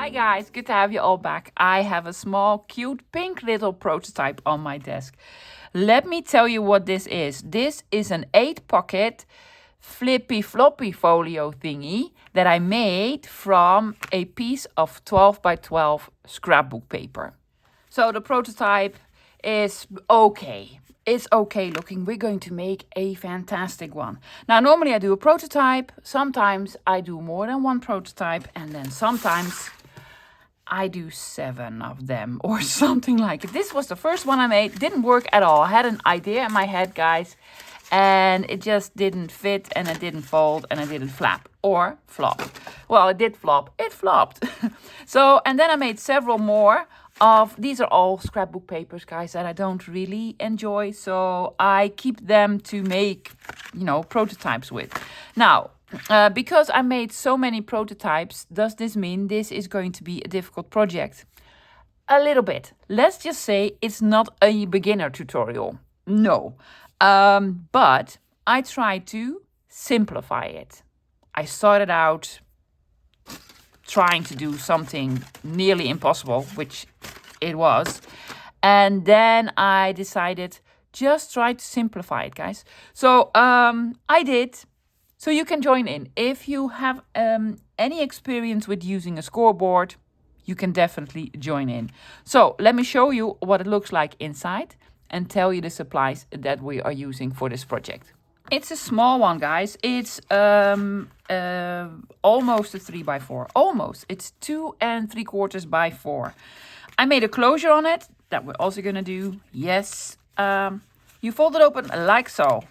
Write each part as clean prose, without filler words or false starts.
Hi guys, good to have you all back. I have a small, cute, pink little prototype on my desk. Let me tell you what this is. This is an 8-pocket flippy floppy folio thingy that I made from a piece of 12 by 12 scrapbook paper. So the prototype is okay. It's okay looking. We're going to make a fantastic one. Now, normally I do a prototype. Sometimes I do more than one prototype. And then sometimes I do 7 of them or something like it. This was the first one I made. Didn't work at all. I had an idea in my head, guys. And it just didn't fit, and it didn't fold, and it didn't flap or flop. Well, it did flop. It flopped. So, and then I made several more of, these are all scrapbook papers, guys, that I don't really enjoy. So I keep them to make, prototypes with. Now, because I made so many prototypes, does this mean this is going to be a difficult project? A little bit. Let's just say it's not a beginner tutorial. No. But I tried to simplify it. I started out trying to do something nearly impossible, which it was. And then I decided just try to simplify it, guys. So I did. So you can join in. If you have any experience with using a scoreboard, you can definitely join in. So let me show you what it looks like inside and tell you the supplies that we are using for this project. It's a small one, guys. It's almost a 3 by 4. Almost. It's 2 3/4 by 4. I made a closure on it that we're also gonna do. Yes. You fold it open like so.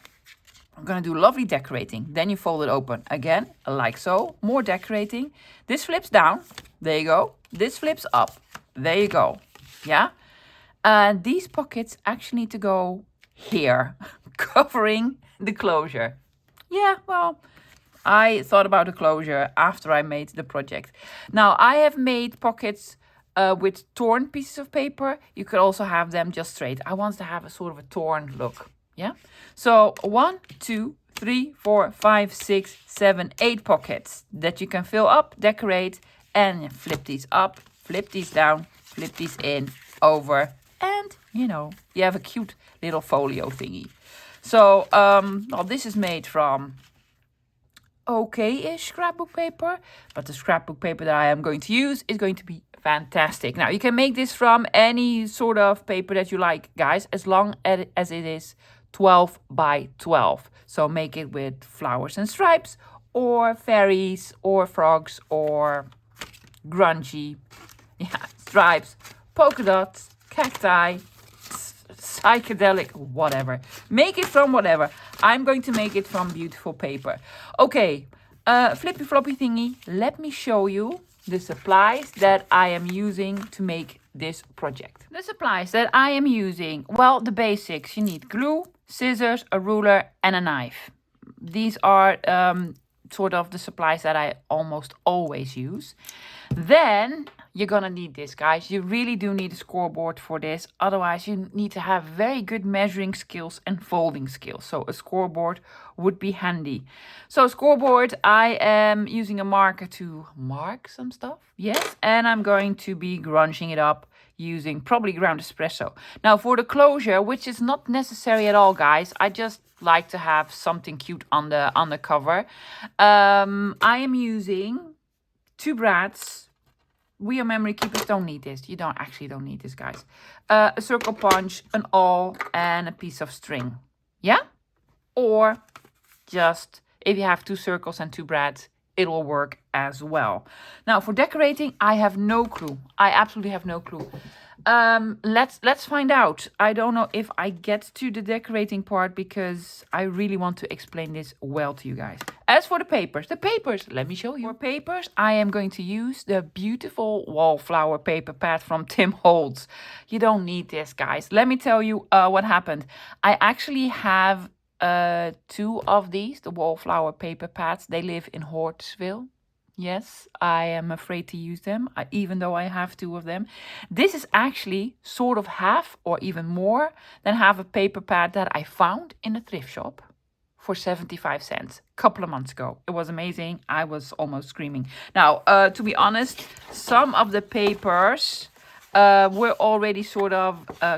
I'm gonna do lovely decorating. Then you fold it open again, like so. More decorating. This flips down. There you go. This flips up. There you go. Yeah. These pockets actually need to go here, covering the closure. Yeah, well, I thought about the closure after I made the project. Now, I have made pockets with torn pieces of paper. You could also have them just straight. I want to have a sort of a torn look. Yeah. So 1, 2, 3, 4, 5, 6, 7, 8 pockets that you can fill up, decorate, and flip these up, flip these down, flip these in, over, and you have a cute little folio thingy. So well, this is made from okay-ish scrapbook paper, but the scrapbook paper that I am going to use is going to be fantastic. Now, you can make this from any sort of paper that you like, guys, as long as it is 12 by 12. So make it with flowers and stripes, or fairies, or frogs, or grungy, stripes, polka dots, cacti, psychedelic, whatever. Make it from whatever. I'm going to make it from beautiful paper. Okay, flippy floppy thingy. Let me show you the supplies that I am using to make this project. The supplies that I am using, well, the basics. You need glue, scissors, a ruler, and a knife. These are sort of the supplies that I almost always use. Then you're gonna need this, guys. You really do need a scoreboard for this. Otherwise, you need to have very good measuring skills and folding skills. So a scoreboard would be handy. So scoreboard, I am using a marker to mark some stuff. Yes, and I'm going to be grunging it up using probably ground espresso. Now for the closure, which is not necessary at all, guys. I just like to have something cute on the cover. I am using 2 brads. We are memory keepers, don't need this. You don't need this, guys. A circle punch, an awl, and a piece of string. Yeah? Or just, if you have 2 circles and 2 brads, it will work as well. Now, for decorating, I have no clue. I absolutely have no clue. Let's find out. I don't know if I get to the decorating part because I really want to explain this well to you guys. As for the papers, let me show you. For papers, I am going to use the beautiful wallflower paper pad from Tim Holtz. You don't need this, guys. Let me tell you what happened. I actually have 2 of these, the wallflower paper pads. They live in Hortsville. Yes, I am afraid to use them, even though I have 2 of them. This is actually sort of half or even more than half a paper pad that I found in a thrift shop for 75 cents a couple of months ago. It was amazing. I was almost screaming. Now, to be honest, some of the papers were already sort of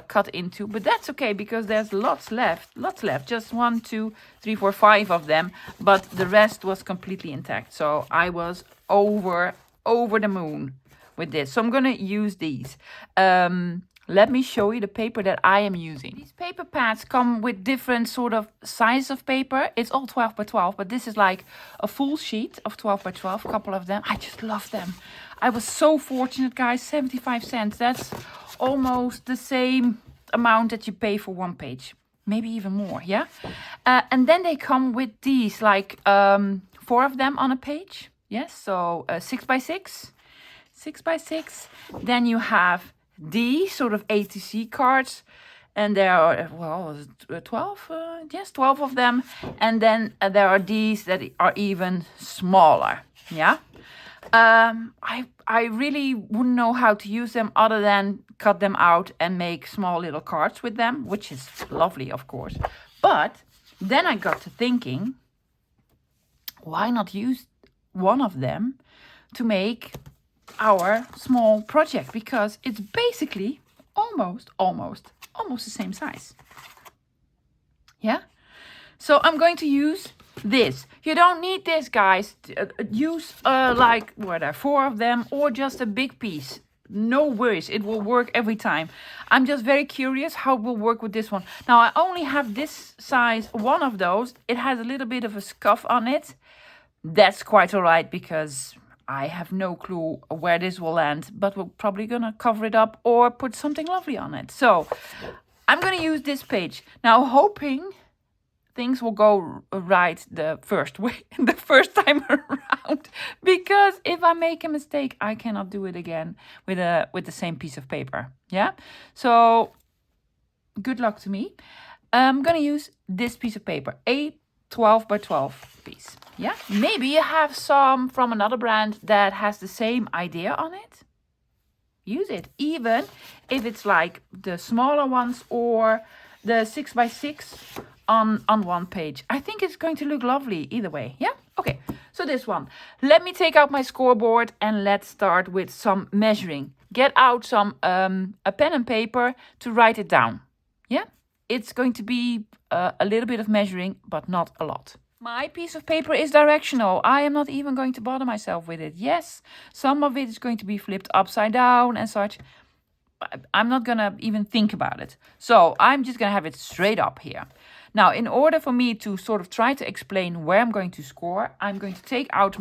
cut into, but that's okay because there's lots left. Just 1, 2, 3, 4, 5 of them, but the rest was completely intact. So I was over the moon with this. So I'm gonna use these. Let me show you the paper that I am using. These paper pads come with different sort of size of paper. It's all 12 by 12, but this is like a full sheet of 12 by 12, a couple of them. I just love them. I was so fortunate, guys, 75 cents. That's almost the same amount that you pay for one page. Maybe even more, yeah? And then they come with these, like 4 of them on a page. Yes, so 6 by 6. 6 by 6. Then you have these sort of ATC cards, and there are 12, yes, 12 of them, and then there are these that are even smaller. Yeah, I really wouldn't know how to use them other than cut them out and make small little cards with them, which is lovely, of course. But then I got to thinking, why not use one of them to make our small project, because it's basically almost the same size. Yeah, so I'm going to use this. You don't need this, guys. Use like 4 of them or just a big piece. No worries, it will work every time. I'm just very curious how it will work with this one. Now I only have this size, one of those. It has a little bit of a scuff on it. That's quite all right because I have no clue where this will land, but we're probably gonna cover it up or put something lovely on it. So I'm gonna use this page. Now, hoping things will go right the first time around, because if I make a mistake, I cannot do it again with the same piece of paper. Yeah, so good luck to me. I'm gonna use this piece of paper, a 12 by 12 piece. Yeah, maybe you have some from another brand that has the same idea on it. Use it, even if it's like the smaller ones or the 6 by 6 on one page. I think it's going to look lovely either way. Yeah, okay, so this one. Let me take out my scoreboard and let's start with some measuring. Get out some a pen and paper to write it down. Yeah, it's going to be a little bit of measuring, but not a lot. My piece of paper is directional. I am not even going to bother myself with it. Yes, some of it is going to be flipped upside down and such. I'm not going to even think about it. So I'm just going to have it straight up here. Now, in order for me to sort of try to explain where I'm going to score, I'm going to take out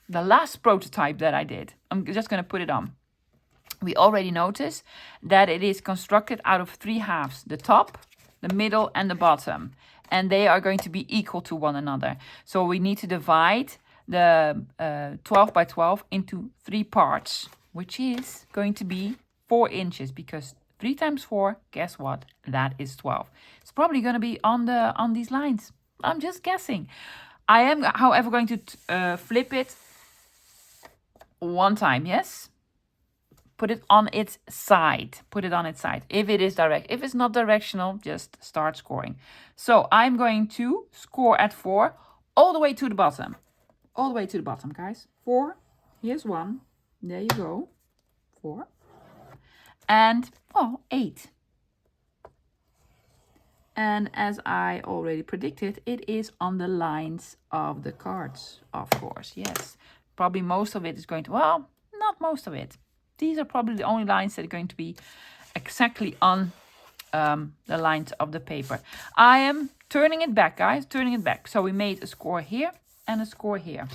the last prototype that I did. I'm just going to put it on. We already noticed that it is constructed out of 3 halves. The top, the middle and the bottom. And they are going to be equal to one another. So we need to divide the 12 by 12 into 3 parts, which is going to be 4 inches, because 3 times 4, guess what? That is 12. It's probably going to be on these lines. I'm just guessing. I am, however, going to flip it one time, yes? Put it on its side. Put it on its side. If it is direct. If it's not directional, just start scoring. So I'm going to score at 4 all the way to the bottom. All the way to the bottom, guys. 4. Here's 1. There you go. 4. And, 8. And as I already predicted, it is on the lines of the cards, of course. Yes. Probably most of it is going to, well, not most of it. These are probably the only lines that are going to be exactly on the lines of the paper. I am turning it back, guys, turning it back. So we made a score here and a score here.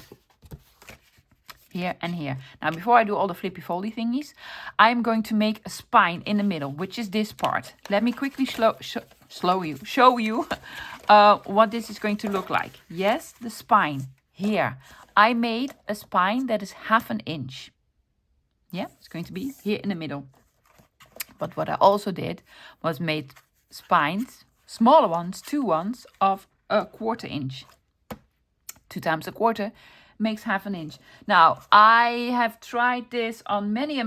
Here and here. Now, before I do all the flippy foldy thingies, I'm going to make a spine in the middle, which is this part. Let me quickly show you what this is going to look like. Yes, the spine here. I made a spine that is 1/2 inch. Yeah, it's going to be here in the middle. But what I also did was made spines, smaller ones, 2 ones of 1/4 inch. 2 times 1/4 makes 1/2 inch. Now, I have tried this on many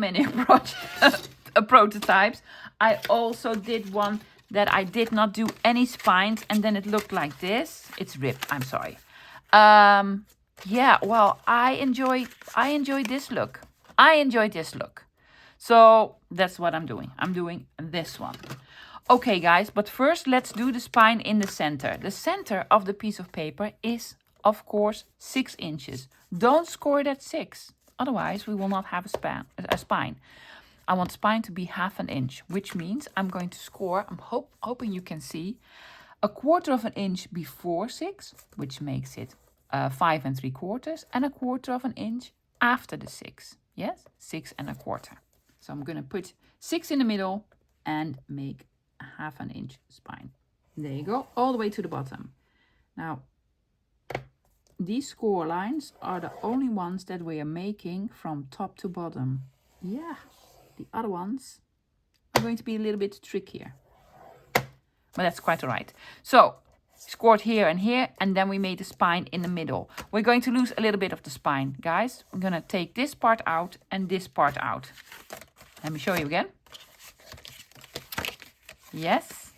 prototypes. I also did one that I did not do any spines and then it looked like this. It's ripped, I'm sorry. Yeah, well, I enjoy this look. I enjoy this look. So that's what I'm doing. I'm doing this one. Okay, guys, but first let's do the spine in the center. The center of the piece of paper is, of course, 6 inches. Don't score it at 6. Otherwise, we will not have a spine. I want spine to be 1/2 inch, which means I'm going to score, I'm hoping you can see, 1/4 inch before 6, which makes it 5 3/4, and 1/4 inch after the 6. Yes, 6 1/4. So I'm going to put 6 in the middle and make 1/2 inch spine. There you go, all the way to the bottom. Now, these score lines are the only ones that we are making from top to bottom. Yeah, the other ones are going to be a little bit trickier. But that's quite all right. So, scored here, and then we made the spine in the middle. We're going to lose a little bit of the spine. Guys, I'm going to take this part out and this part out. Let me show you again. Yes.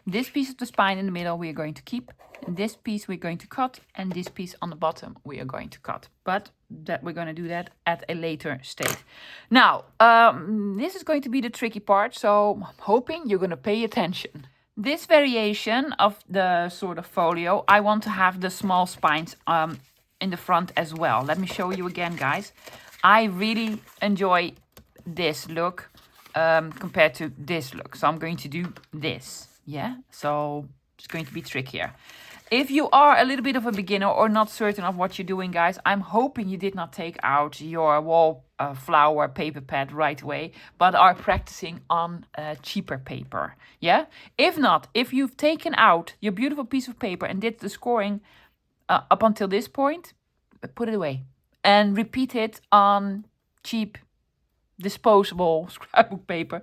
This piece of the spine in the middle we are going to keep. And this piece we're going to cut. And this piece on the bottom we are going to cut. But that we're going to do that at a later stage. Now, this is going to be the tricky part. So I'm hoping you're going to pay attention. This variation of the sort of folio, I want to have the small spines in the front as well. Let me show you again, guys. I really enjoy this look compared to this look. So I'm going to do this. Yeah, so it's going to be trickier. If you are a little bit of a beginner or not certain of what you're doing, guys, I'm hoping you did not take out your wall flower paper pad right away, but are practicing on cheaper paper. Yeah, if not, if you've taken out your beautiful piece of paper and did the scoring up until this point, put it away and repeat it on cheap disposable scrapbook paper,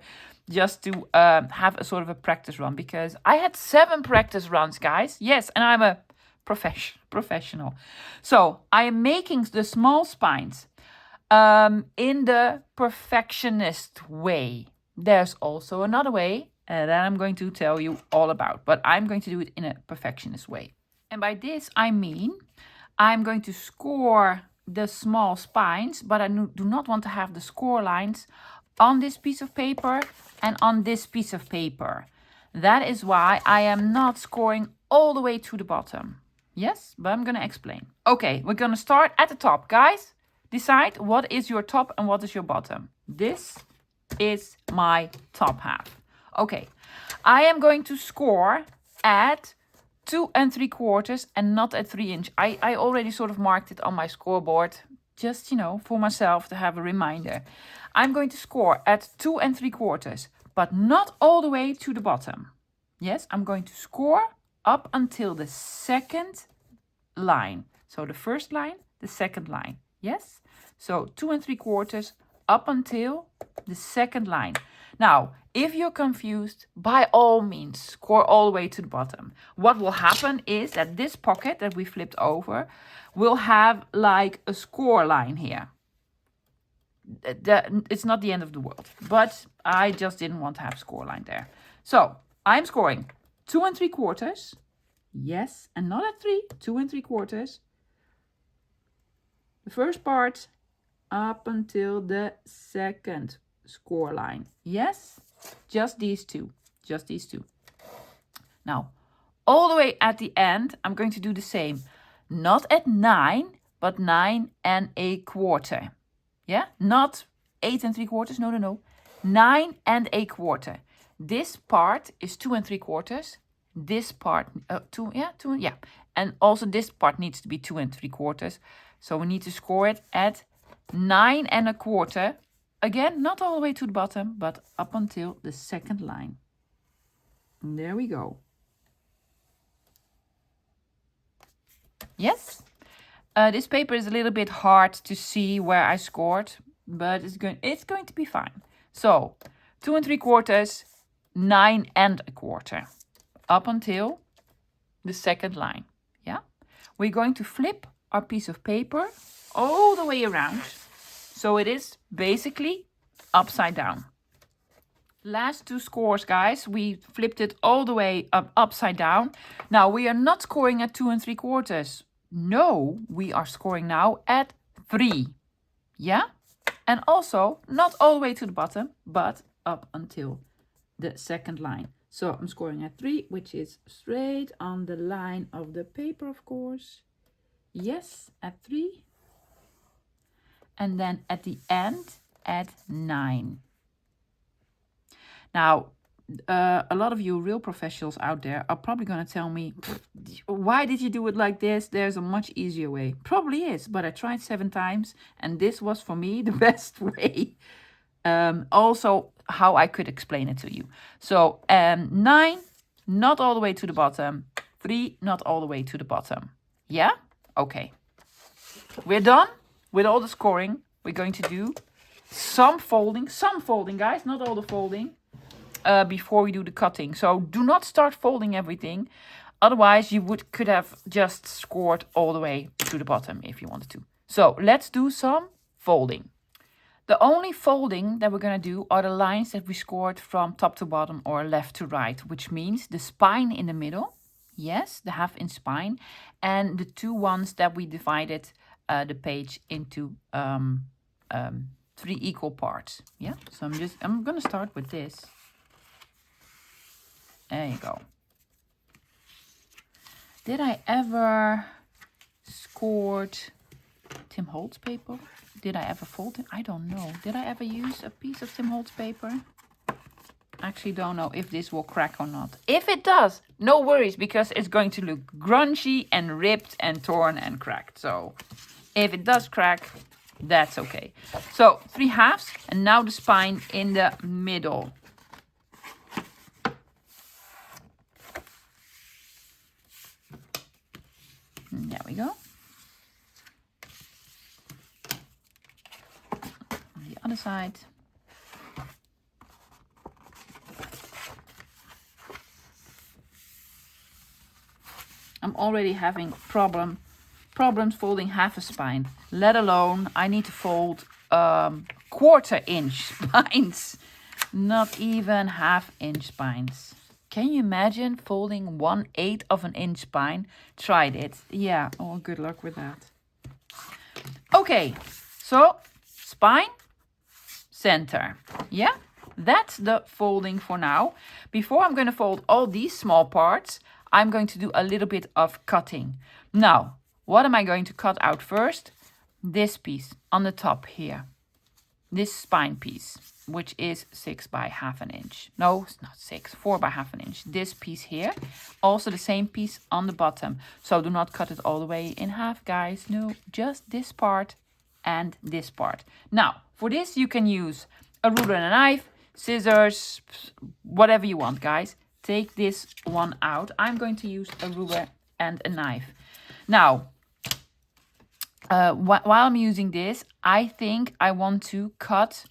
just to have a sort of a practice run, because I had 7 practice runs, guys. Yes, and I'm a professional. So I am making the small spines in the perfectionist way. There's also another way that I'm going to tell you all about, but I'm going to do it in a perfectionist way. And by this I mean I'm going to score the small spines, but I do not want to have the score lines on this piece of paper and on this piece of paper. That is why I am not scoring all the way to the bottom. Yes, but I'm going to explain. Okay, we're going to start at the top. Guys, decide what is your top and what is your bottom. This is my top half. Okay, I am going to score at 2 3/4 and not at 3 inch. I already sort of marked it on my scoreboard, just, you know, for myself to have a reminder. I'm going to score at 2 3/4, but not all the way to the bottom. Yes, I'm going to score up until the second line. So the first line, the second line. Yes, so 2 3/4 up until the second line. Now, if you're confused, by all means, score all the way to the bottom. What will happen is that this pocket that we flipped over will have like a score line here. It's not the end of the world, but I just didn't want to have score line there. So I'm scoring 2 3/4. Yes, and not at 3, 2 3/4. The first part up until the second score line. Yes, just these two, just these two. Now, all the way at the end, I'm going to do the same. Not at 9, but 9 1/4. Yeah, not 8 3/4. No. 9 1/4. This part is 2 3/4. This part, 2, and also this part needs to be 2 3/4. So we need to score it at 9 1/4. Again, not all the way to the bottom, but up until the second line. And there we go. Yes. This paper is a little bit hard to see where I scored, but it's going to be fine. So 2 3/4, 9 1/4, up until the second line. Yeah, we're going to flip our piece of paper all the way around, so it is basically upside down. Last two scores, guys, we flipped it all the way upside down. Now we are not scoring at 2 3/4. No, we are scoring now at 3. Yeah? And also not all the way to the bottom, but up until the second line. So I'm scoring at 3, which is straight on the line of the paper, of course. Yes, at 3. And then at the end at 9. Now, a lot of you real professionals out there are probably going to tell me, why did you do it like this? There's a much easier way. Probably is, but I tried 7 times and this was for me the best way. Also, how I could explain it to you. So 9, not all the way to the bottom. 3, not all the way to the bottom. Yeah? Okay. We're done with all the scoring. We're going to do some folding, guys, not all the folding. Before we do the cutting. So do not start folding everything. Otherwise you could have just scored all the way to the bottom if you wanted to. So let's do some folding. The only folding that we're going to do are the lines that we scored from top to bottom or left to right, which means the spine in the middle. Yes, the half-inch spine. And the 2 ones that we divided the page into 3 equal parts. Yeah, so I'm going to start with this. There you go. Did I ever scored Tim Holtz paper? Did I ever fold it? I don't know. Did I ever use a piece of Tim Holtz paper? Actually don't know if this will crack or not. If it does, no worries, because it's going to look grungy and ripped and torn and cracked. So if it does crack, that's okay. So 3 halves and now the spine in the middle. There we go. On the other side. I'm already having problems folding half a spine. Let alone I need to fold 1/4 inch spines. Not even half-inch spines. Can you imagine folding 1/8 of an inch spine? Tried it. Yeah, oh, good luck with that. Okay, so spine, center. Yeah, that's the folding for now. Before I'm going to fold all these small parts, I'm going to do a little bit of cutting. Now, what am I going to cut out first? This piece on the top here. This spine piece, which is 6 by half an inch. No, it's not 6, 4 by half an inch. This piece here, also the same piece on the bottom. So do not cut it all the way in half, guys. No, just this part and this part. Now, for this you can use a ruler and a knife, scissors, whatever you want, guys. Take this one out. I'm going to use a ruler and a knife. Now, while I'm using this, I think I want to cut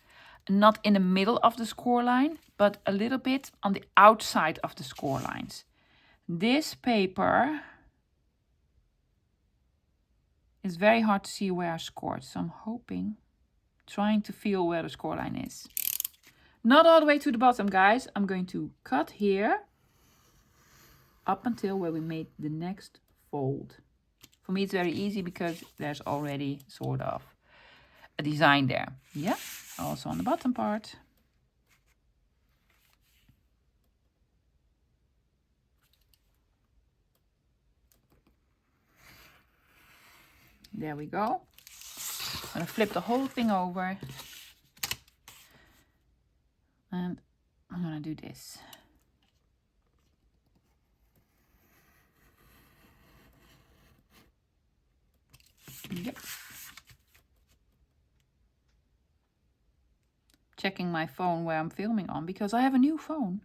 not in the middle of the score line, but a little bit on the outside of the score lines. This paper is very hard to see where I scored, so I'm trying to feel where the score line is. Not all the way to the bottom, guys. I'm going to cut here up until where we made the next fold. For me, it's very easy because there's already sort of a design there. Yeah, also on the bottom part. There we go. I'm going to flip the whole thing over. And I'm going to do this. Yep. Checking my phone where I'm filming on because I have a new phone.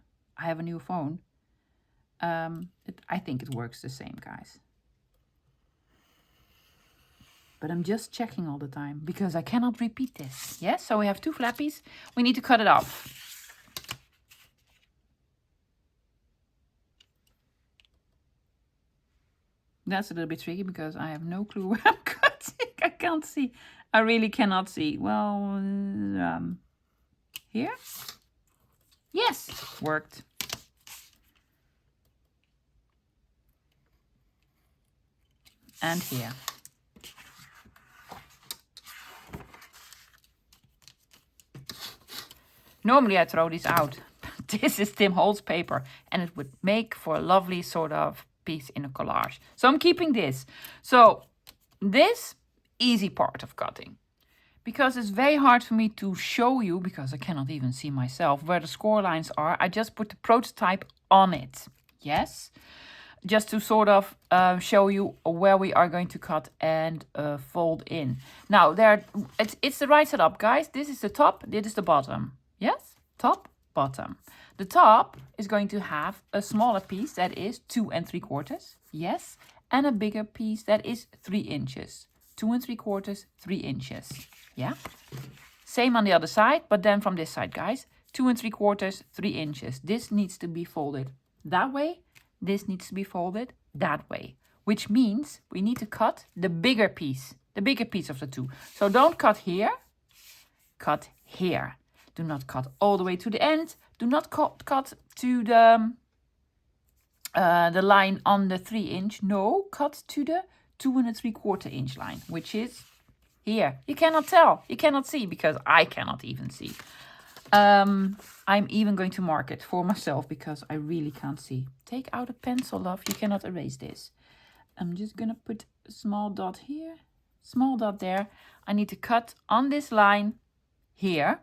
I think it works the same, guys. But I'm just checking all the time because I cannot repeat this. Yes, so we have 2 flappies. We need to cut it off. That's a little bit tricky because I have no clue where I'm cutting. I can't see. I really cannot see. Well, here. Yes, worked. And here. Normally I throw these out. This is Tim Holtz paper and it would make for a lovely sort of piece in a collage. So I'm keeping this. So this easy part of cutting. Because it's very hard for me to show you, because I cannot even see myself, where the score lines are. I just put the prototype on it. Yes. Just to sort of show you where we are going to cut and fold in. Now, it's the right setup, guys. This is the top, this is the bottom. Yes? Top, bottom. The top is going to have a smaller piece that is 2 3/4. Yes. And a bigger piece that is 3 inches. 2 3/4, 3 inches. Yeah? Same on the other side, but then from this side, guys. 2 3/4, 3 inches. This needs to be folded that way. This needs to be folded that way. Which means we need to cut the bigger piece. The bigger piece of the two. So don't cut here. Cut here. Do not cut all the way to the end. Do not cut to the line on the 3 inch. No, cut to the 2 3/4 inch line, which is here. You cannot tell. You cannot see because I cannot even see. I'm even going to mark it for myself because I really can't see. Take out a pencil, love. You cannot erase this. I'm just going to put a small dot here. Small dot there. I need to cut on this line here.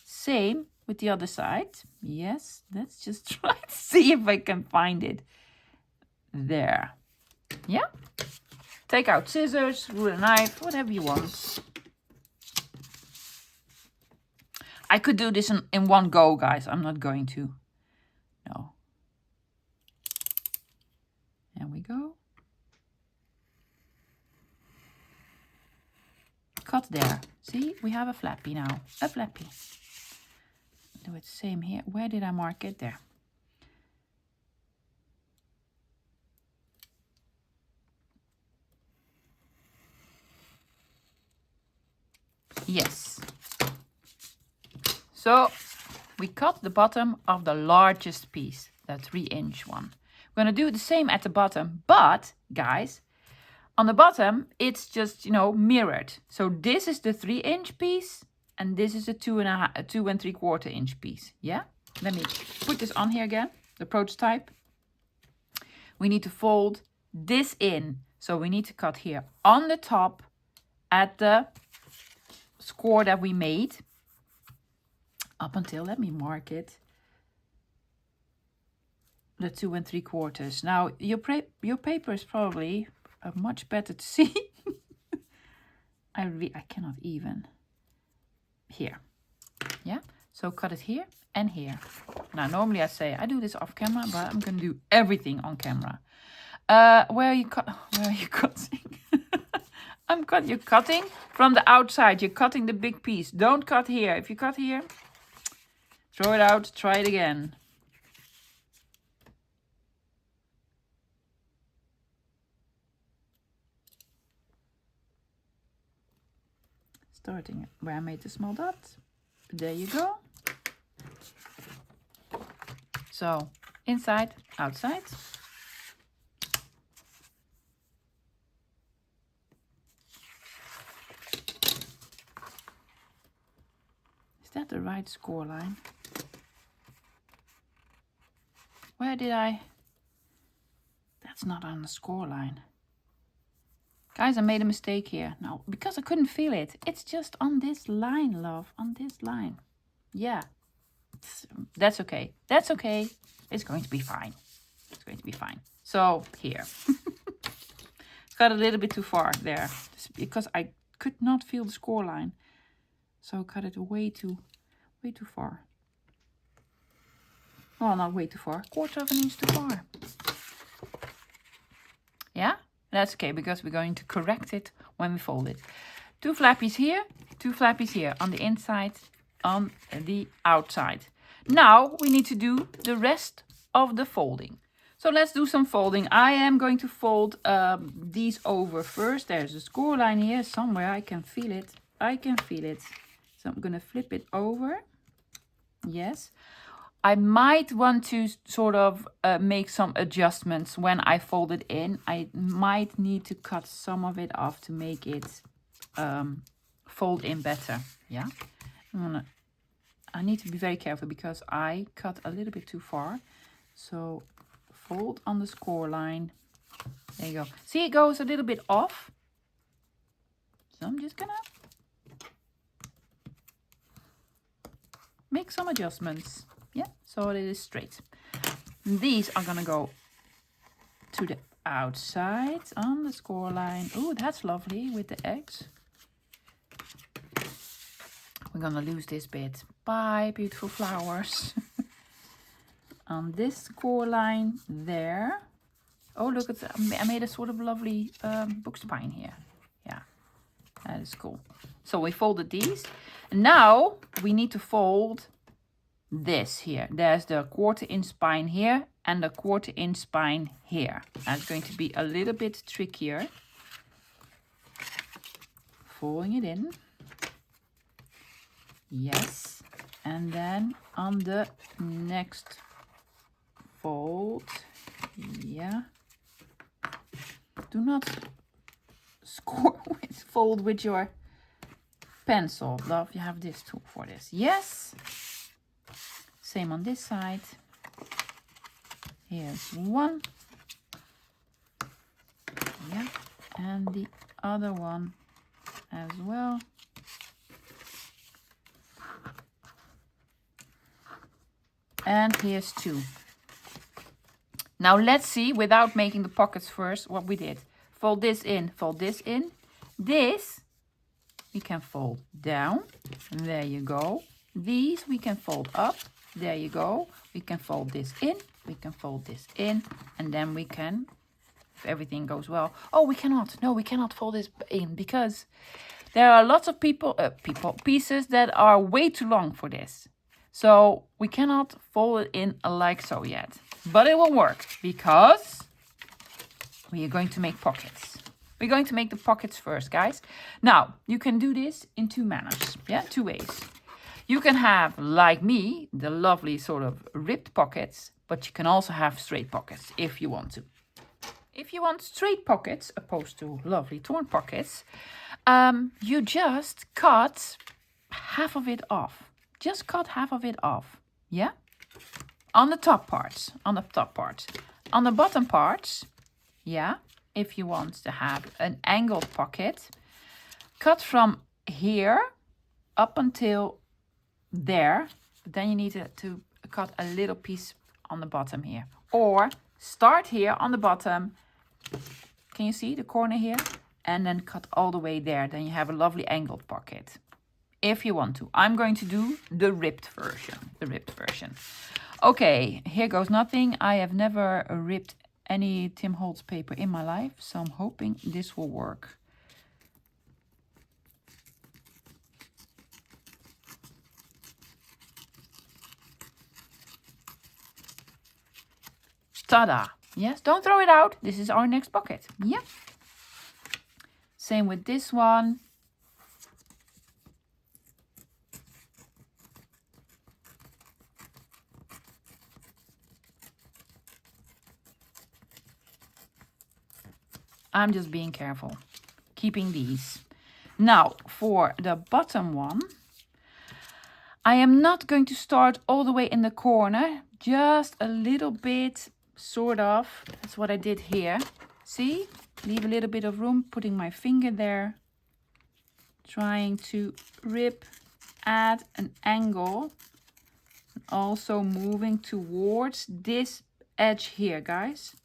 Same with the other side. Yes, let's just try to see if I can find it. There. Yeah. Take out scissors, ruler, knife, whatever you want. I could do this in one go, guys. I'm not going to. No. There we go. Cut there. See, we have a flappy now. A flappy. Do it same here. Where did I mark it? There. Yes. So we cut the bottom of the largest piece, the 3 inch one. We're going to do the same at the bottom, but guys, on the bottom, it's just, you know, mirrored. So this is the 3 inch piece and this is the 2 3/4 inch piece. Yeah. Let me put this on here again, the prototype. We need to fold this in. So we need to cut here on the top at the score that we made. Up until, let me mark it, the 2 3/4. Now, your paper is probably much better to see. I cannot even. Here. Yeah, so cut it here and here. Now, normally I say I do this off camera, but I'm going to do everything on camera. Where are you cutting? You're cutting from the outside. You're cutting the big piece. Don't cut here. If you cut here, throw it out, try it again. Starting where I made the small dot. There you go. So, inside, outside. Is that the right score line? Where did I? That's not on the score line. Guys, I made a mistake here. No, because I couldn't feel it. It's just on this line, love. On this line. Yeah. That's okay. That's okay. It's going to be fine. It's going to be fine. So, here. Got a little bit too far there. Because I could not feel the score line. So I cut it way too far. Well, not way too far. 1/4 of an inch too far. Yeah? That's okay, because we're going to correct it when we fold it. 2 flappies here, 2 flappies here. On the inside, on the outside. Now, we need to do the rest of the folding. So let's do some folding. I am going to fold these over first. There's a score line here somewhere. I can feel it. I can feel it. So I'm going to flip it over. Yes. I might want to sort of make some adjustments when I fold it in. I might need to cut some of it off to make it fold in better. Yeah, I need to be very careful because I cut a little bit too far. So fold on the score line. There you go. See, it goes a little bit off. So I'm just gonna make some adjustments. Yeah, so it is straight. These are gonna go to the outside on the score line. Oh, that's lovely with the eggs. We're gonna lose this bit. Bye, beautiful flowers. On this score line there. Oh, look at I made a sort of lovely book spine here. Yeah, that is cool. So we folded these. And now we need to fold this here. There's the 1/4 inch spine here and the 1/4 inch spine here. That's going to be a little bit trickier. Folding it in. Yes. And then on the next fold. Yeah. Do not fold with your pencil. Love, you have this tool for this. Yes. Same on this side. Here's one. Yeah. And the other one as well. And here's two. Now let's see, without making the pockets first, what we did. Fold this in, fold this in. This we can fold down. There you go. These we can fold up. There you go. We can fold this in. We can fold this in. And then we can, if everything goes well. Oh, we cannot. No, we cannot fold this in because there are lots of pieces that are way too long for this. So we cannot fold it in like so yet. But it will work because we are going to make pockets. We're going to make the pockets first, guys. Now, you can do this in two manners. Yeah, two ways. You can have, like me, the lovely sort of ripped pockets, but you can also have straight pockets if you want to. If you want straight pockets, opposed to lovely torn pockets, you just cut half of it off. Just cut half of it off, yeah? On the top parts, on the top parts. On the bottom parts, yeah, if you want to have an angled pocket, cut from here up until there. But then you need to cut a little piece on the bottom here. Or start here on the bottom. Can you see the corner here? And then cut all the way there. Then you have a lovely angled pocket. If you want to. I'm going to do the ripped version. Okay, here goes nothing. I have never ripped any Tim Holtz paper in my life, so I'm hoping this will work. Ta-da! Yes, don't throw it out. This is our next pocket. Yeah. Same with this one. I'm just being careful, keeping these. Now, for the bottom one, I am not going to start all the way in the corner, just a little bit, sort of. That's what I did here. See? Leave a little bit of room, putting my finger there, trying to rip at an angle, and also moving towards this edge here, guys.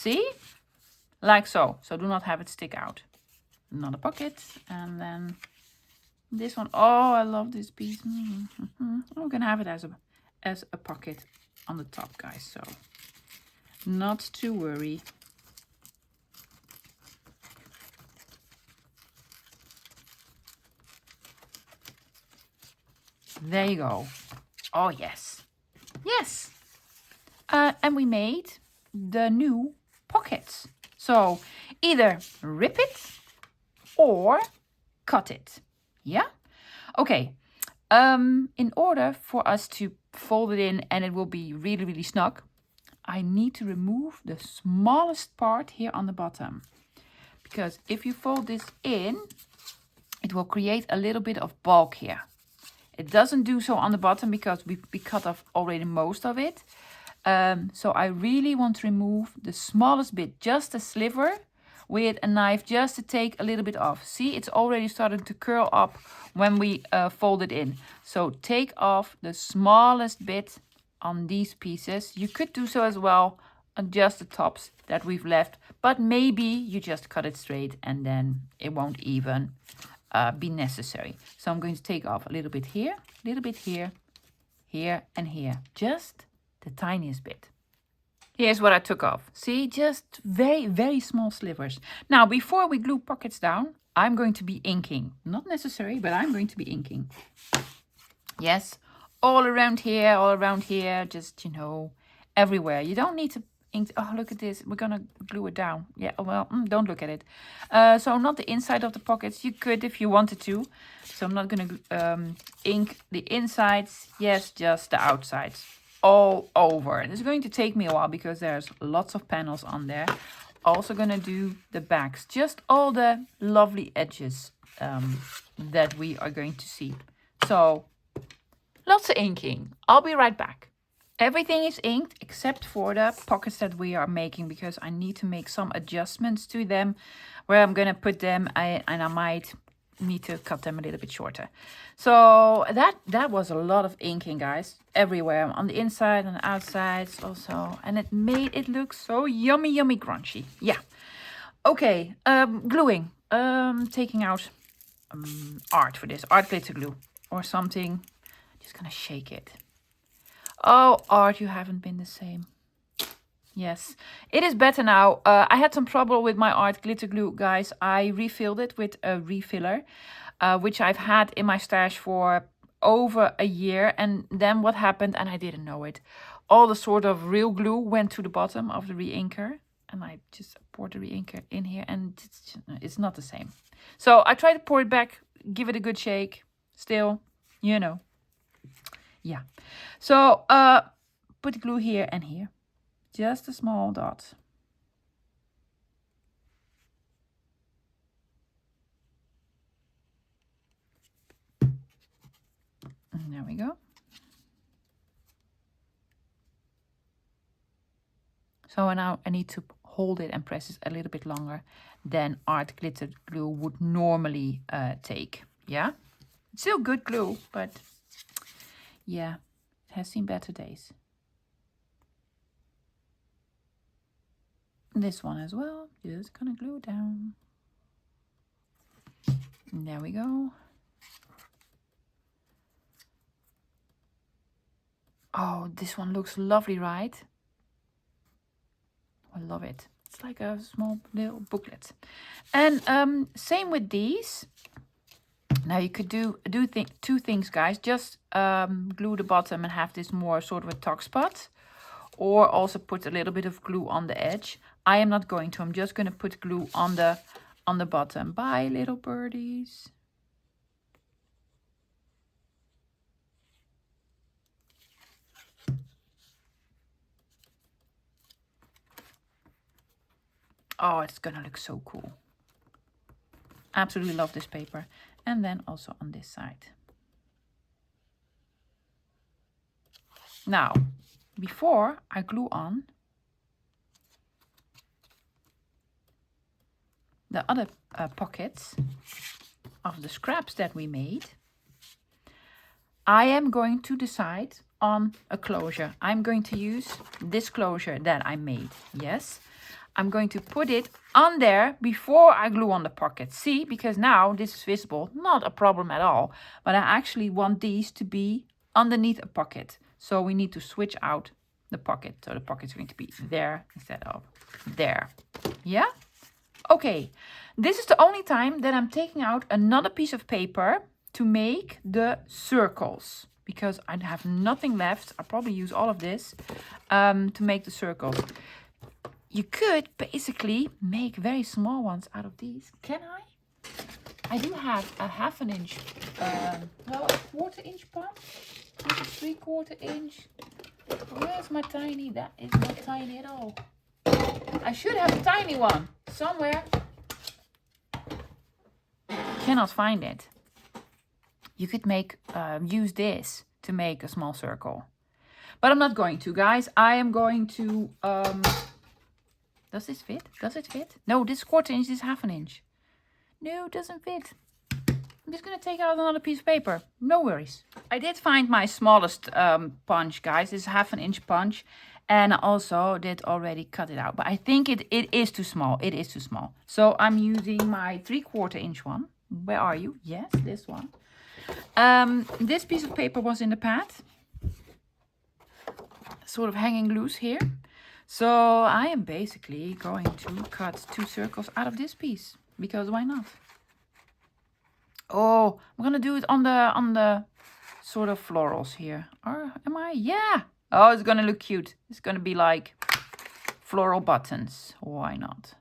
See? Like so. So do not have it stick out. Another pocket. And then this one. Oh, I love this piece. I'm going to have it as a pocket on the top, guys. So not to worry. There you go. Oh, yes. Yes. And we made the new pockets. So either rip it or cut it. Yeah? Okay. In order for us to fold it in and it will be really, really snug, I need to remove the smallest part here on the bottom. Because if you fold this in, it will create a little bit of bulk here. It doesn't do so on the bottom because we cut off already most of it. So I really want to remove the smallest bit, just a sliver, with a knife just to take a little bit off. See, it's already starting to curl up when we fold it in. So take off the smallest bit on these pieces. You could do so as well on just the tops that we've left, but maybe you just cut it straight and then it won't even be necessary. So I'm going to take off a little bit here, a little bit here, here and here, just the tiniest bit. Here's what I took off. See, just very, very small slivers. Now, before we glue pockets down, I'm going to be inking. Not necessary, but I'm going to be inking. Yes, all around here, just, you know, everywhere. You don't need to ink. Oh, look at this. We're going to glue it down. Yeah, well, don't look at it. So not the inside of the pockets. You could if you wanted to. So I'm not going to ink the insides. Yes, just the outsides. All over. It's going to take me a while because there's lots of panels on there. Also going to do the backs. Just all the lovely edges that we are going to see. So lots of inking. I'll be right back. Everything is inked except for the pockets that we are making because I need to make some adjustments to them where I'm going to put them and I might need to cut them a little bit shorter. So that was a lot of inking, guys, everywhere on the inside and the outsides also, and it made it look so yummy crunchy. Yeah. Okay, gluing. Taking out art for this, art glitter glue or something. Just gonna shake it. Oh, art, you haven't been the same. Yes, it is better now. I had some trouble with my art glitter glue, guys. I refilled it with a refiller, which I've had in my stash for over a year. And then what happened, and I didn't know it, all the sort of real glue went to the bottom of the re-inker. And I just poured the re-inker in here and it's not the same. So I tried to pour it back, give it a good shake. Still, you know. Yeah. So put glue here and here. Just a small dot. And there we go. So now I need to hold it and press it a little bit longer than art glitter glue would normally take. Yeah, it's still good glue, but yeah, it has seen better days. This one as well, just gonna glue it down. And there we go. Oh, this one looks lovely, right? I love it. It's like a small little booklet. And same with these. Now you could do two things, guys. Just glue the bottom and have this more sort of a tuck spot. Or also put a little bit of glue on the edge. I am not going to. I'm just going to put glue on the bottom. Bye, little birdies. Oh, it's going to look so cool. Absolutely love this paper. And then also on this side. Now, before I glue on the other pockets of the scraps that we made, I am going to decide on a closure. I'm going to use this closure that I made. Yes, I'm going to put it on there before I glue on the pocket. See, because now this is visible, not a problem at all. But I actually want these to be underneath a pocket. So we need to switch out the pocket. So the pocket's going to be there instead of there. Yeah? Okay. This is the only time that I'm taking out another piece of paper to make the circles. Because I have nothing left. I'll probably use all of this to make the circles. You could basically make very small ones out of these. Can I? I do have a 1/2 inch, well, a 1/4 inch punch. This is 3/4 inch. Where's my tiny? That is not tiny at all. I should have a tiny one somewhere. Cannot find it. You could make use this to make a small circle, but I'm not going to, guys. I am going to. Does this fit? Does it fit? No, this 1/4 inch. This is 1/2 inch. No, it doesn't fit. I'm just gonna take out another piece of paper. No worries. I did find my smallest punch, guys. This is 1/2 inch punch, and I also did already cut it out. But I think it is too small. It is too small. So I'm using my 3/4 inch one. Where are you? Yes, this one. This piece of paper was in the pad, sort of hanging loose here. So I am basically going to cut 2 circles out of this piece, because why not? Oh, I'm gonna do it on the sort of florals here. Or am I? Yeah. Oh, it's gonna look cute. It's gonna be like floral buttons. Why not?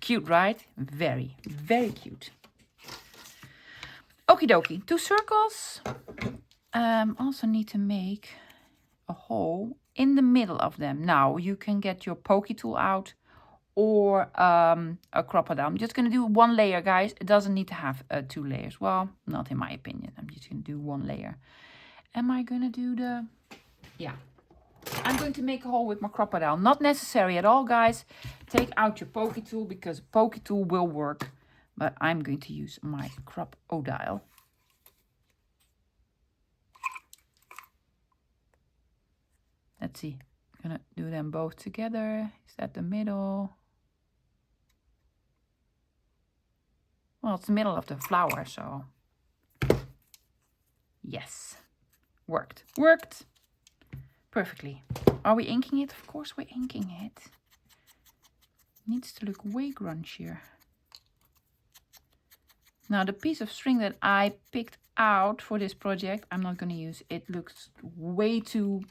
Cute, right? Very, very cute. Okie dokie. 2 circles. Also need to make a hole in the middle of them. Now you can get your pokey tool out or a crocodile. I'm just going to do 1 layer, guys. It doesn't need to have 2 layers. Well, not in my opinion. I'm just going to do 1 layer. Am I going to do the... Yeah. I'm going to make a hole with my crocodile. Not necessary at all, guys. Take out your pokey tool, because a pokey tool will work. But I'm going to use my crocodile. Let's see. I'm going to do them both together. Is that the middle? Well, it's the middle of the flower, so... Yes. Worked. Worked! Perfectly. Are we inking it? Of course we're inking it. Needs to look way grunchier. Now the piece of string that I picked out for this project, I'm not going to use. It looks way too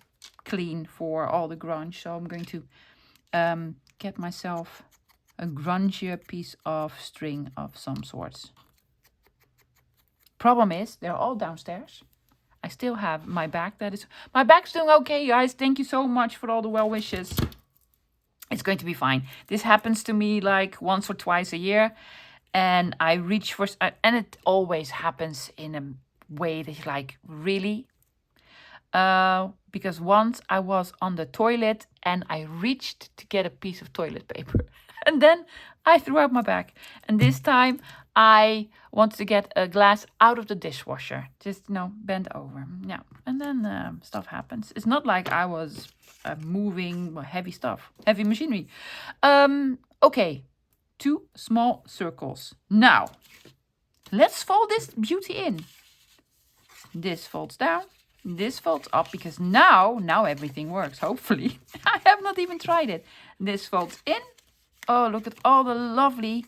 clean for all the grunge. So I'm going to get myself a grungier piece of string of some sorts. Problem is, they're all downstairs. I still have my bag. My bag's doing okay, guys. Thank you so much for all the well wishes. It's going to be fine. This happens to me like once or twice a year, and I reach for, and it always happens in a way that you're like, really? Because once I was on the toilet and I reached to get a piece of toilet paper, and then I threw out my bag. And this time I wanted to get a glass out of the dishwasher. Just, you know, bend over. Yeah. And then stuff happens. It's not like I was moving heavy stuff, heavy machinery. Okay. 2 small circles. Now, let's fold this beauty in. This folds down. This folds up, because now everything works, hopefully. I have not even tried it. This folds in. Oh, look at all the lovely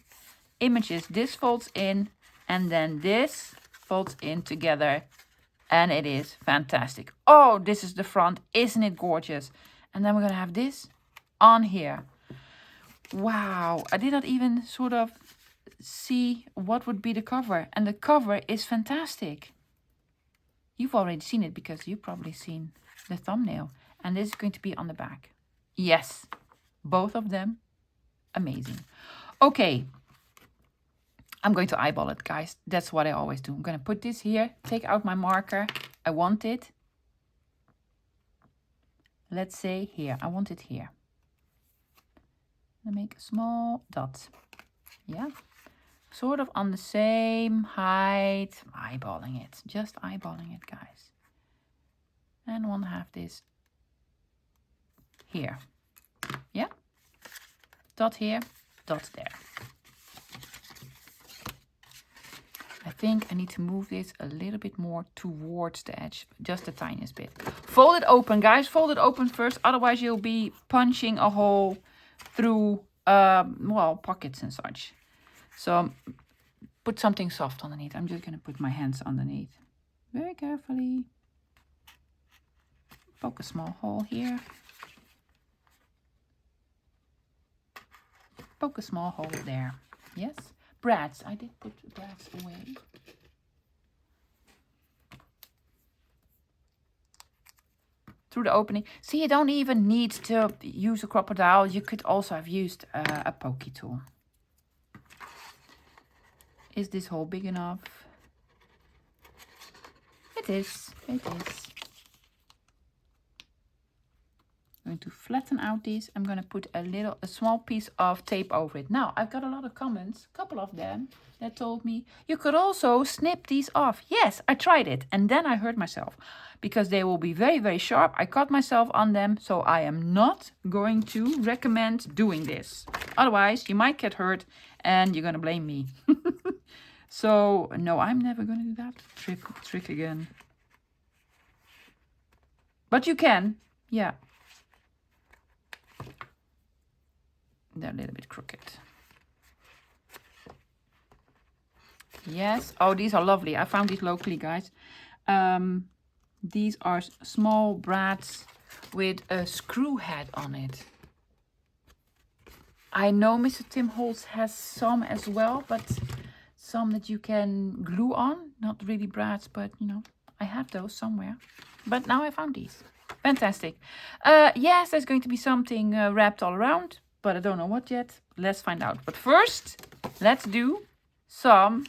images. This folds in, and then this folds in together, and it is fantastic. Oh, this is the front. Isn't it gorgeous? And then we're going to have this on here. Wow, I did not even sort of see what would be the cover, and the cover is fantastic. You've already seen it because you've probably seen the thumbnail, and this is going to be on the back. Yes, both of them. Amazing. Okay, I'm going to eyeball it, guys. That's what I always do. I'm going to put this here, take out my marker. I want it. Let's say here. I want it here. I make a small dot. Yeah. Sort of on the same height. Eyeballing it. Just eyeballing it, guys. And want to have this here. Yeah. Dot here, dot there. I think I need to move this a little bit more towards the edge, just the tiniest bit. Fold it open, guys. Fold it open first, otherwise you'll be punching a hole through, well, pockets and such. So put something soft underneath. I'm just going to put my hands underneath. Very carefully. Poke a small hole here. poke a small hole there. Yes. Brads. I did put brads away. Through the opening. See, you don't even need to use a crocodile. You could also have used a pokey tool. Is this hole big enough? It is. It is. I'm going to flatten out these. I'm going to put a small piece of tape over it. Now, I've got a lot of comments, a couple of them, that told me you could also snip these off. Yes, I tried it, and then I hurt myself because they will be very, very sharp. I cut myself on them, so I am not going to recommend doing this. Otherwise, you might get hurt and you're going to blame me. So, no, I'm never going to do that trick again. But you can, yeah. They're a little bit crooked. Yes. Oh, these are lovely. I found these locally, guys. These are small brads with a screw head on it. I know Mr. Tim Holtz has some as well, but some that you can glue on. Not really brads, but you know, I have those somewhere. But now I found these. Fantastic. Yes, there's going to be something wrapped all around, but I don't know what yet. Let's find out. But first, let's do some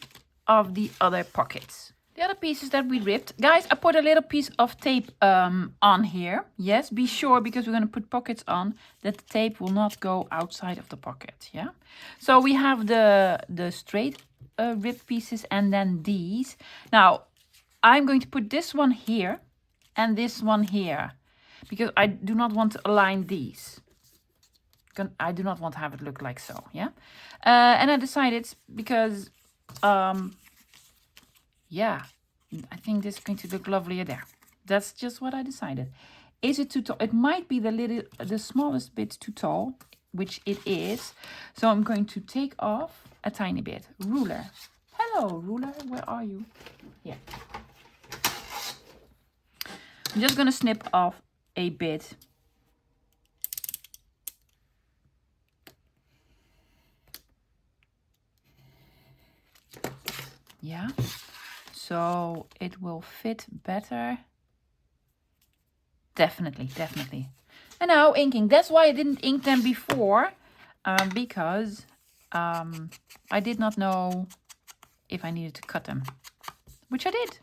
of the other pockets. The other pieces that we ripped. Guys, I put a little piece of tape on here. Yes, be sure, because we're going to put pockets on, that the tape will not go outside of the pocket. Yeah. So we have the straight ripped pieces and then these. Now, I'm going to put this one here and this one here, because I do not want to align these. I do not want to have it look like so, yeah? And I decided because, yeah, I think this is going to look lovelier there. That's just what I decided. Is it too tall? It might be the smallest bit too tall, which it is. So I'm going to take off a tiny bit. Ruler. Hello, ruler. Where are you? Here. I'm just going to snip off a bit. Yeah, so it will fit better. Definitely, definitely. And now inking. That's why I didn't ink them before, because I did not know if I needed to cut them, which I did.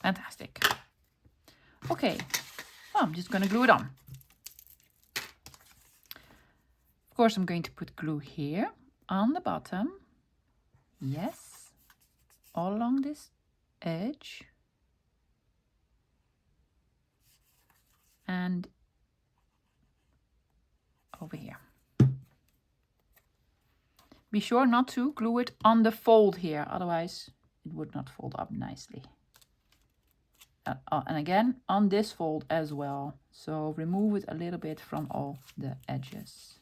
Fantastic. Okay, well, I'm just going to glue it on. Of course, I'm going to put glue here on the bottom. Yes, all along this edge. And over here. Be sure not to glue it on the fold here, otherwise it would not fold up nicely. And again, on this fold as well. So remove it a little bit from all the edges.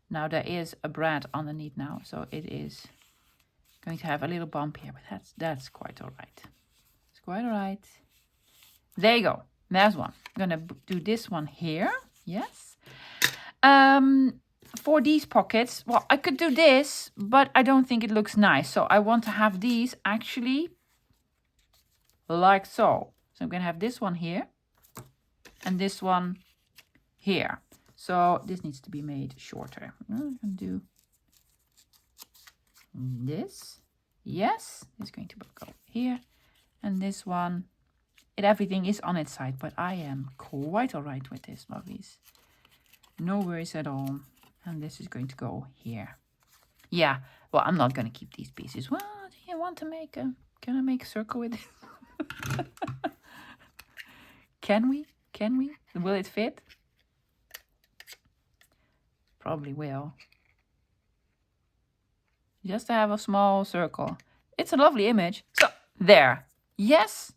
Now there is a brad underneath now, so it is going to have a little bump here, but that's quite all right. It's quite all right. There you go. There's one. I'm gonna do this one here. Yes. For these pockets, well, I could do this, but I don't think it looks nice. So I want to have these actually like so. So I'm gonna have this one here and this one here. So this needs to be made shorter. I'm gonna do this. Yes, it's going to go here. And this one, everything is on its side, but I am quite all right with this, lovies. No worries at all. And this is going to go here. Yeah, well, I'm not going to keep these pieces. Well, do you want to make a... Can I make a circle with it? Can we? Can we? Will it fit? Probably will. Just to have a small circle. It's a lovely image. So, there. Yes.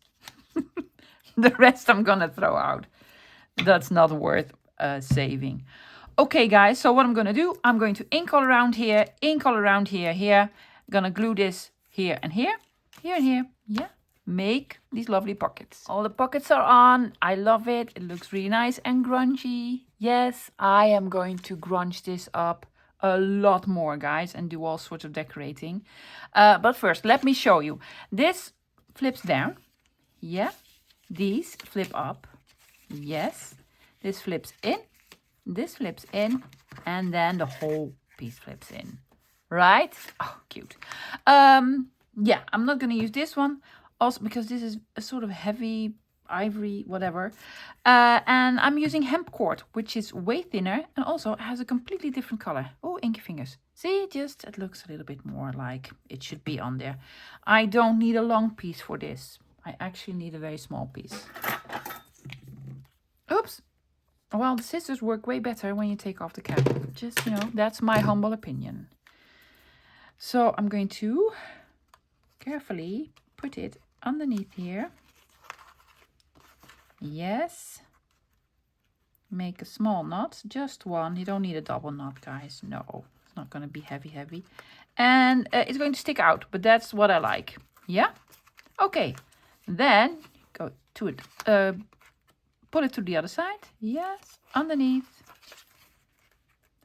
The rest I'm going to throw out. That's not worth saving. Okay, guys, so what I'm going to do, I'm going to ink all around here, ink all around here, here. I'm going to glue this here and here, here and here. Yeah, make these lovely pockets. All the pockets are on. I love it. It looks really nice and grungy. Yes, I am going to grunge this up a lot more, guys, and do all sorts of decorating. But first, let me show you. This flips down. Yeah. These flip up. Yes. This flips in. This flips in. And then the whole piece flips in. Right? Oh, cute. Yeah, I'm not going to use this one. Also because this is a sort of heavy ivory, whatever. And I'm using hemp cord, which is way thinner and also has a completely different color. Oh, inky fingers. See, just it looks a little bit more like it should be on there. I don't need a long piece for this. I actually need a very small piece. Oops. Well, the scissors work way better when you take off the cap. Just, you know, that's my humble opinion. So I'm going to carefully put it underneath here. Yes. Make a small knot, just one. You don't need a double knot, guys. No, it's not going to be heavy. And it's going to stick out, but that's what I like. Yeah? Okay. Then go to it. Pull it to the other side. Yes. Underneath.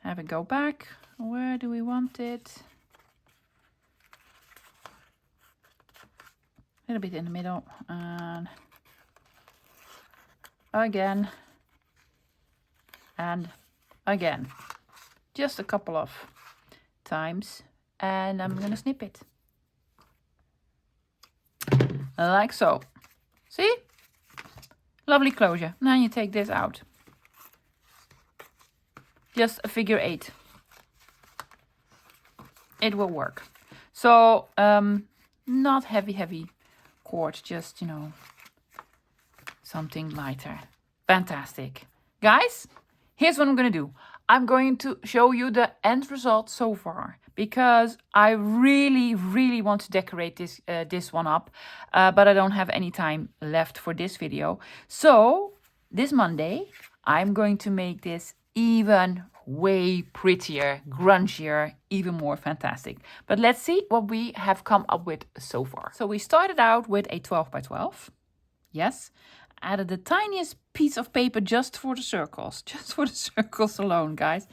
Have it go back. Where do we want it? A little bit in the middle. And again. And again. Just a couple of times. And I'm going to snip it. Like so. See? Lovely closure. Now you take this out. Just a figure 8. It will work. So, not heavy cord. Just, you know, something lighter. Fantastic. Guys, here's what I'm going to do. I'm going to show you the end result so far. Because I really want to decorate this one up. But I don't have any time left for this video. So, this Monday, I'm going to make this even way prettier, grungier, even more fantastic. But let's see what we have come up with so far. So, we started out with a 12 by 12. Yes. Added the tiniest piece of paper just for the circles. Just for the circles alone, guys.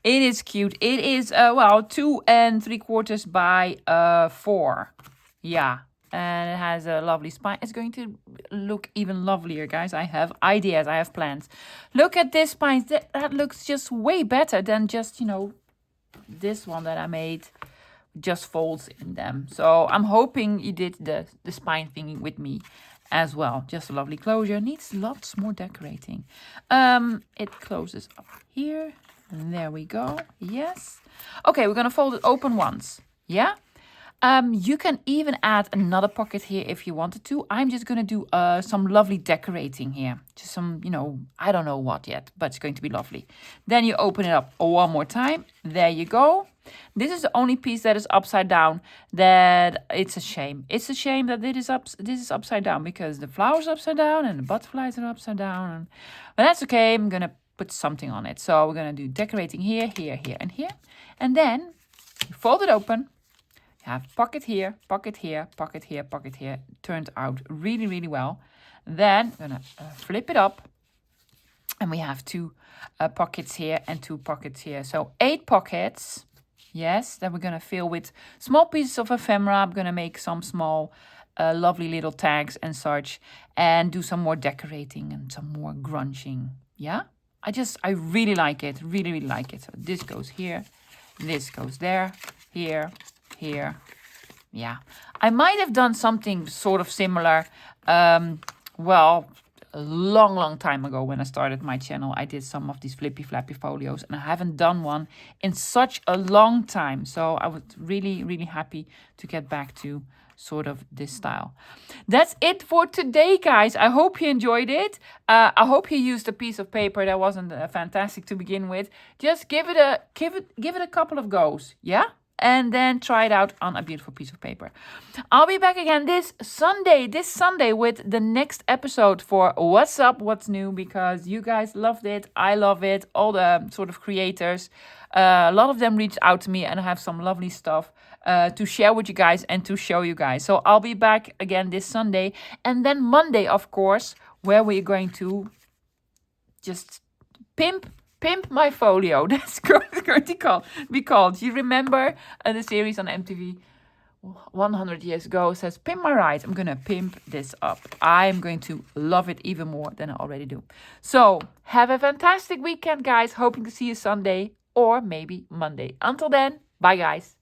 It is cute. It is, well, 2 3/4 by 4. Yeah. And it has a lovely spine. It's going to look even lovelier, guys. I have ideas. I have plans. Look at this spine. That looks just way better than just, you know, this one that I made. Just folds in them. So I'm hoping you did the spine thing with me as well. Just a lovely closure. Needs lots more decorating. It closes up here. And there we go. Yes. Okay, we're going to fold it open once. Yeah. You can even add another pocket here if you wanted to. I'm just going to do some lovely decorating here. Just some, you know, I don't know what yet, but it's going to be lovely. Then you open it up one more time. There you go. This is the only piece that is upside down. That it's a shame. It's a shame that this is upside down because the flower's upside down and the butterflies are upside down. But that's okay. I'm going to put something on it. So we're going to do decorating here, here, here, and here. And then you fold it open. You have pocket here, pocket here, pocket here, pocket here. Turned out really well. Then I'm going to flip it up. And we have 2 pockets here and 2 pockets here. So 8 pockets. Yes, that we're going to fill with small pieces of ephemera. I'm going to make some small, lovely little tags and such. And do some more decorating and some more grunging. Yeah? I really like it. Really like it. So this goes here. This goes there. Here. Here. Yeah. I might have done something sort of similar. Well, a long time ago when I started my channel, I did some of these flippy flappy folios and I haven't done one in such a long time. So I was really happy to get back to sort of this style. That's it for today, guys. I hope you enjoyed it. I hope you used a piece of paper that wasn't fantastic to begin with. Just give it a couple of goes. Yeah. and then try it out on a beautiful piece of paper. I'll be back again this Sunday with the next episode for What's Up, What's New, because you guys loved it. I love it. All the sort of creators, a lot of them reached out to me, and I have some lovely stuff to share with you guys and to show you guys. So I'll be back again this Sunday, and then Monday, of course, where we're going to just pimp my folio. That's going to be called. You remember the series on MTV 100 years ago says, pimp my ride. I'm going to pimp this up. I'm going to love it even more than I already do. So have a fantastic weekend, guys. Hoping to see you Sunday or maybe Monday. Until then, bye, guys.